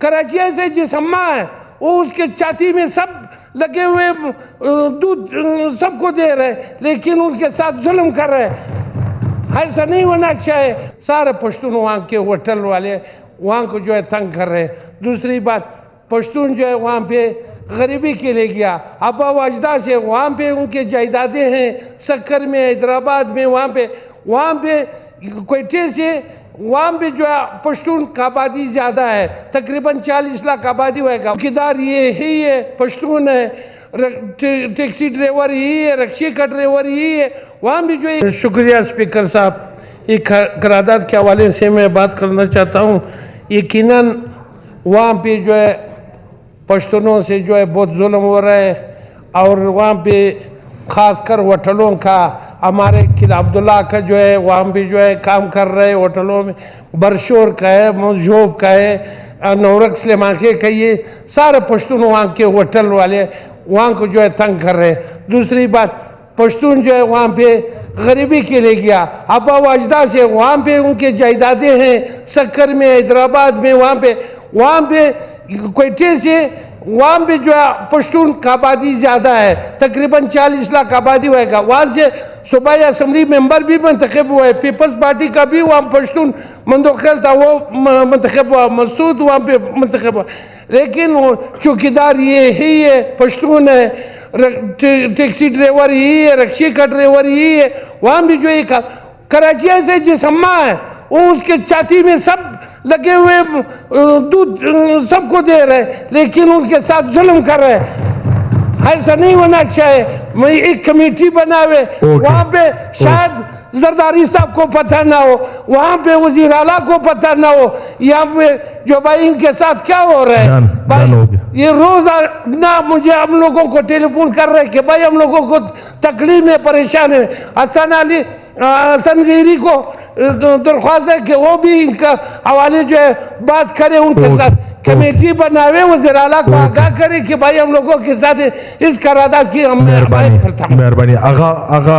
کراچی سے جس اماں ہے وہ اس کے چھاتی میں سب لگے ہوئے دودھ سب کو دے رہے لیکن ان کے ساتھ ظلم کر رہے. ایسا نہیں ہونا چاہے. سارے پشتون وہاں کے ہوٹل والے وہاں کو جو ہے تنگ کر رہے. دوسری بات پشتون جو ہے وہاں پہ غریبی کے لے گیا. ابا و اجداد سے وہاں پہ ان کے جائیدادیں ہیں سکر میں حیدرآباد میں وہاں پہ کوئٹے سے وہاں پہ جو ہے پشتون کا آبادی زیادہ ہے. تقریباً 40 لاکھ آبادی ہوئے گا. ٹھیکیدار یہ ہی ہے پشتون ہے. ٹیکسی ڈرائیور یہی ہے. رکشے کا ڈرائیور یہی ہے. وہاں بھی جو ہے. شکریہ اسپیکر صاحب. ایک قرارداد کے حوالے سے میں بات کرنا چاہتا ہوں. یقیناً وہاں پہ جو ہے پشتونوں سے جو ہے بہت ظلم ہو رہا ہے اور وہاں پہ خاص کر ہوٹلوں کا ہمارے قلعہ عبداللہ کا جو ہے وہاں پہ جو ہے کام کر رہے ہوٹلوں میں برشور کا ہے مذہوب کا ہے نورک سلیمان کا یہ سارے پشتون وہاں کے ہوٹل والے وہاں کو جو ہے تنگ کر رہے. دوسری بات پشتون جو ہے وہاں پہ غریبی کے لے گیا. ابا و اجداد سے وہاں پہ ان کے جائیدادیں ہیں سکر میں حیدرآباد میں وہاں پہ کوئٹے سے وہاں پہ جو ہے پشتون کا آبادی زیادہ ہے. تقریباً 40 لاکھ آبادی ہوئے گا. وہاں سے صوبائی اسمبلی ممبر بھی منتخب ہوئے. پیپلز پارٹی کا بھی وہاں پشتون منتخب تھا وہ منتخب ہوا. مسعود وہاں پہ منتخب ہوا. لیکن چوکیدار یہ ہی ہے پشتون ہے. ٹیکسی ڈرائیور یہی ہے. رکشے کا ڈرائیور یہی ہے. وہاں بھی جو ایک کراچی سے جس اماں ہے وہ اس کے چھاتی میں سب لگے ہوئے دودھ سب کو دے رہے لیکن ان کے ساتھ ظلم کر رہے. ایسا نہیں ہونا چاہے. میں ایک کمیٹی بناوے. وہاں پہ شاید زرداری صاحب کو پتہ نہ ہو. وہاں پہ وزیر اعلیٰ کو پتہ نہ ہو. یہاں پہ جو بھائی ان کے ساتھ کیا ہو رہا ہے. یہ روز نہ مجھے ہم لوگوں کو ٹیلی فون کر رہے کہ بھائی ہم لوگوں کو تکلیف میں پریشان ہے. حسن غیری کو درخواست ہے کہ وہ بھی ان کا حوالے جو ہے بات کرے ان کے ساتھ کمیٹی بناوے. وزیر اعلیٰ کو آگاہ کرے کہ بھائی ہم لوگوں کے ساتھ اس قرارداد کی ہم حمایت کرتا ہوں. مہربانی. آغا